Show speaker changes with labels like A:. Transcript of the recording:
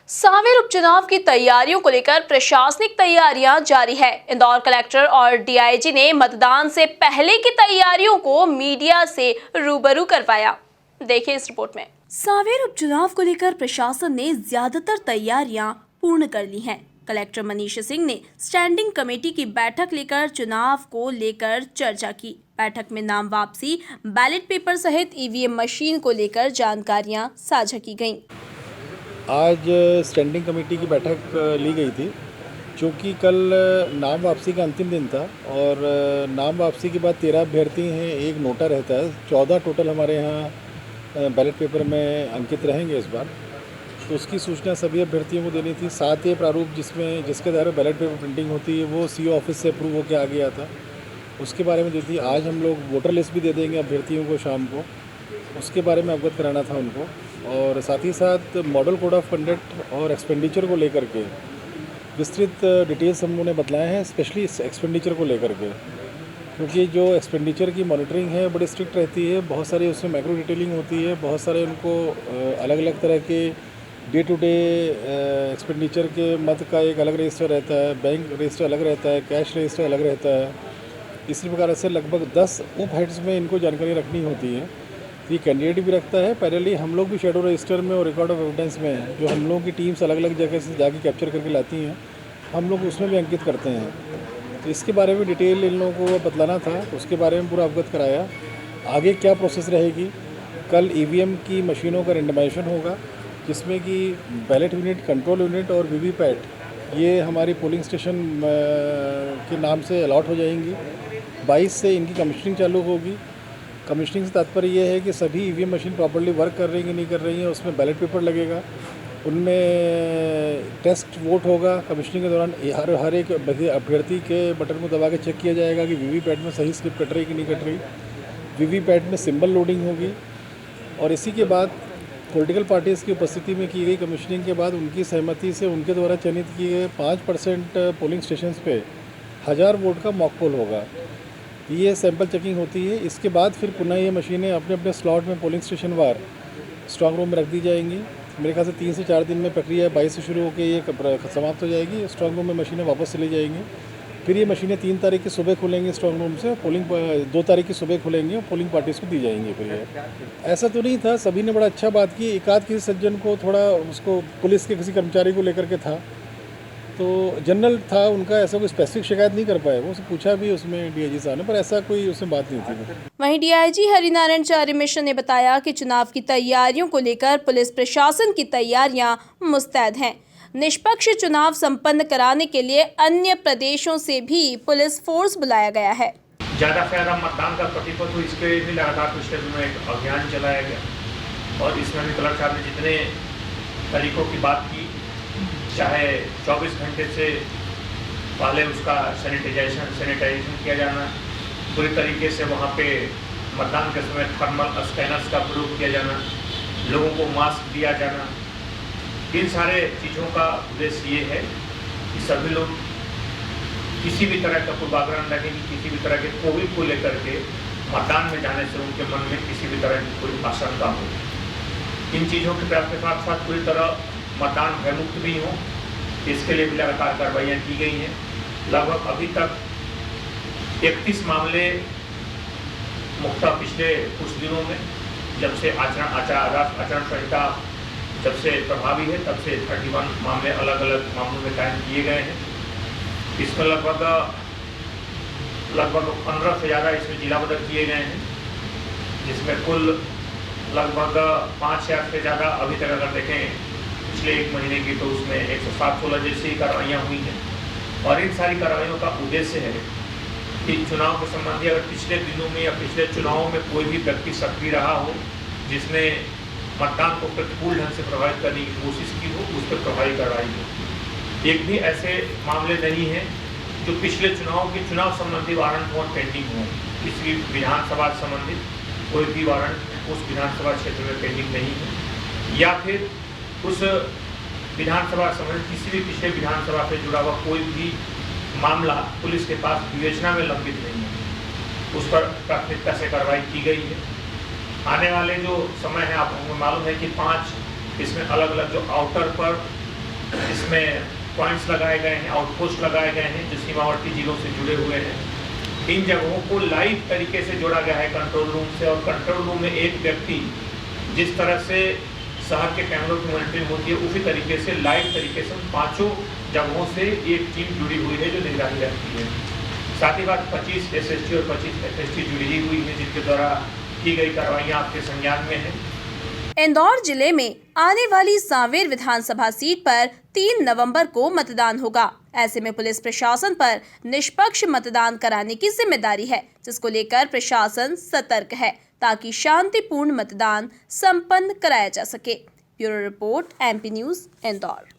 A: सांवेर उपचुनाव की तैयारियों को लेकर प्रशासनिक तैयारियां जारी है। इंदौर कलेक्टर और डीआईजी ने मतदान से पहले की तैयारियों को मीडिया से रूबरू करवाया। देखिए इस रिपोर्ट में। सांवेर उपचुनाव को लेकर प्रशासन ने ज्यादातर तैयारियां पूर्ण कर ली हैं। कलेक्टर मनीष सिंह ने स्टैंडिंग कमेटी की बैठक लेकर चुनाव को लेकर चर्चा की। बैठक में नाम वापसी, बैलेट पेपर सहित ईवीएम मशीन को लेकर जानकारियां साझा की गईं।
B: आज स्टैंडिंग कमेटी की बैठक ली गई थी, क्योंकि कल नाम वापसी का अंतिम दिन था और नाम वापसी के बाद 13 अभ्यर्थी हैं, एक नोटा रहता है। 14 टोटल हमारे यहाँ बैलेट पेपर में अंकित रहेंगे इस बार, तो उसकी सूचना सभी अभ्यर्थियों को देनी थी। साथ ही प्रारूप जिसके द्वारा बैलेट पेपर प्रिंटिंग होती है वो सीओ ऑफिस से अप्रूव होकर आ गया था, उसके बारे में दी थी। आज हम लोग वोटर लिस्ट भी दे देंगे अभ्यर्थियों को शाम को, उसके बारे में अवगत कराना था उनको। और साथ ही साथ मॉडल कोड ऑफ कंडक्ट और एक्सपेंडिचर को लेकर के विस्तृत डिटेल्स हम लोगों ने बतलाए हैं, स्पेशली एक्सपेंडिचर को लेकर के, क्योंकि जो एक्सपेंडिचर की मॉनिटरिंग है बड़ी स्ट्रिक्ट रहती है। बहुत सारे उसमें माइक्रो डिटेलिंग होती है, बहुत सारे उनको अलग अलग तरह के डे टू डे एक्सपेंडिचर के मद का एक अलग रजिस्टर रहता है, बैंक रजिस्टर अलग रहता है, कैश रजिस्टर अलग रहता है। इसी प्रकार से लगभग 10 उप हेड्स में इनको जानकारी रखनी होती है। ये कैंडिडेट भी रखता है, पैरेलली हम लोग भी शेडो रजिस्टर में और रिकॉर्ड ऑफ एविडेंस में जो हम लोगों की टीम्स अलग अलग जगह से जाके कैप्चर करके लाती हैं, हम लोग उसमें भी अंकित करते हैं। तो इसके बारे में डिटेल इन लोगों को बतलाना था, उसके बारे में पूरा अवगत कराया। आगे क्या प्रोसेस रहेगी, कल ईवीएम की मशीनों का रेंडमाइजेशन होगा, जिसमें कि बैलेट यूनिट, कंट्रोल यूनिट और वीवीपैट ये हमारी पोलिंग स्टेशन के नाम से अलॉट हो जाएंगी। 22 से इनकी कमीशनिंग चालू होगी। कमीशनिंग से तात्पर्य ये है कि सभी ईवीएम मशीन प्रॉपर्ली वर्क कर रही हैं कि नहीं कर रही हैं, उसमें बैलेट पेपर लगेगा, उनमें टेस्ट वोट होगा। कमीशनिंग के दौरान हर एक अभ्यर्थी के बटन को दबा के चेक किया जाएगा कि वीवीपैट में सही स्लिप कट रही कि नहीं कट रही। वीवीपैट में सिंबल लोडिंग होगी और इसी के बाद पॉलिटिकल पार्टीज़ की उपस्थिति में की गई कमीशनिंग के बाद उनकी सहमति से उनके द्वारा चयनित किए गए 5% पोलिंग स्टेशंस पे 1000 वोट का मॉक पोल होगा। ये सैंपल चेकिंग होती है। इसके बाद फिर पुनः ये मशीनें अपने अपने स्लॉट में पोलिंग स्टेशन वार स्ट्रांग रूम में रख दी जाएंगी। मेरे ख्याल से 3 से 4 दिन में प्रक्रिया 22 से शुरू होकर ये समाप्त हो जाएगी। स्ट्रांग रूम में मशीनें वापस चली जाएंगी। फिर ये मशीनें 3 तारीख की सुबह खुलेंगी स्ट्रांग रूम से, पोलिंग 2 तारीख की सुबह खुलेंगी और पोलिंग पार्टीज़ को दी जाएंगी। फिर ये ऐसा तो नहीं था, सभी ने बड़ा अच्छा बात की। एकाध किसी सज्जन को थोड़ा उसको पुलिस के किसी कर्मचारी को लेकर के था, तो जनरल था उनका, ऐसा कोई स्पेसिफिक शिकायत नहीं कर पाए। वो पूछा भी उसमें डीआईजी साहब ने, पर ऐसा कोई उसमें बात नहीं थी।
A: वहीं डीआईजी हरिनारायण चार्य मिश्र ने बताया कि चुनाव की तैयारियों को लेकर पुलिस प्रशासन की तैयारियां मुस्तैद हैं। निष्पक्ष चुनाव संपन्न कराने के लिए अन्य प्रदेशों से भी पुलिस फोर्स बुलाया गया है।
C: ज़्यादा से ज़्यादा मतदान का प्रतिशत हो, इसके लिए लगातार पिछले दिनों एक अभियान चलाया गया और इसमें भी कलेक्टर साहब ने जितने तरीकों की बात की, चाहे 24 घंटे से पहले उसका सैनिटाइजेशन किया जाना, पूरी तरीके से वहाँ पे मतदान के समय थर्मल स्कैनर्स का प्रयोग किया जाना, लोगों को मास्क दिया जाना, इन सारे चीज़ों का उद्देश्य ये है कि सभी लोग किसी भी तरह का पूर्वाग्रह न रखें, किसी भी तरह के कोविड को लेकर के मतदान में जाने से उनके मन में किसी भी तरह की कोई आशंका हो। इन चीज़ों के प्रयास के साथ साथ पूरी तरह मतदान भयमुक्त भी हो, इसके लिए भी लगातार कार्रवाइयाँ की गई हैं। लगभग अभी तक 31 मामले मुख्यतः पिछले कुछ दिनों में, जब से आचरण संहिता जब से प्रभावी है तब से 31 मामले अलग अलग मामलों में कायम किए गए हैं। इसमें लगभग 15 से ज़्यादा इसमें जिलाबद्ध किए गए हैं, जिसमें कुल लगभग 5,000 से ज़्यादा अभी तक अगर देखें पिछले 1 महीने की, तो उसमें 107-16 जैसी कार्रवाइयाँ हुई हैं। और इन सारी कार्रवाइयों का उद्देश्य है कि चुनाव के संबंधी अगर पिछले दिनों में या पिछले चुनावों में कोई भी व्यक्ति सक्रिय रहा हो जिसने मतदान को प्रतिकूल ढंग से प्रभावित करने की कोशिश की हो, उस पर प्रभावी कार्रवाई हो। एक भी ऐसे मामले नहीं हैं जो पिछले चुनाव संबंधी वारंट हो पेंडिंग हो। किसी विधानसभा संबंधित कोई भी वारंट उस विधानसभा क्षेत्र में पेंडिंग नहीं है, या फिर उस विधानसभा संबंधित किसी भी पिछले विधानसभा से जुड़ा हुआ कोई भी मामला पुलिस के पास विवेचना में लंबित नहीं है, उस पर प्राथमिकता से कार्रवाई की गई है। आने वाले जो समय है, आपको मालूम है कि 5 इसमें अलग अलग जो आउटर पर इसमें पॉइंट्स लगाए गए हैं, आउटपोस्ट लगाए गए हैं जो सीमावर्ती जिलों से जुड़े हुए हैं। इन जगहों को लाइव तरीके से जोड़ा गया है कंट्रोल रूम से, और कंट्रोल रूम में एक व्यक्ति जिस तरह से शहर के कैमरों की मॉनिटरिंग होती है उसी तरीके से लाइव तरीके से उन 5 जगहों से एक टीम जुड़ी हुई है जो निगरानी रखती है। साथ ही बात 25 SST और 25 FST जुड़ी ही हुई है जिनके द्वारा की गई कार्रवाइयाँ आपके संज्ञान में हैं।
A: इंदौर जिले में आने वाली सांवेर विधानसभा सीट पर 3 नवंबर को मतदान होगा। ऐसे में पुलिस प्रशासन पर निष्पक्ष मतदान कराने की जिम्मेदारी है, जिसको लेकर प्रशासन सतर्क है ताकि शांतिपूर्ण मतदान संपन्न कराया जा सके। Bureau report MP news Indore.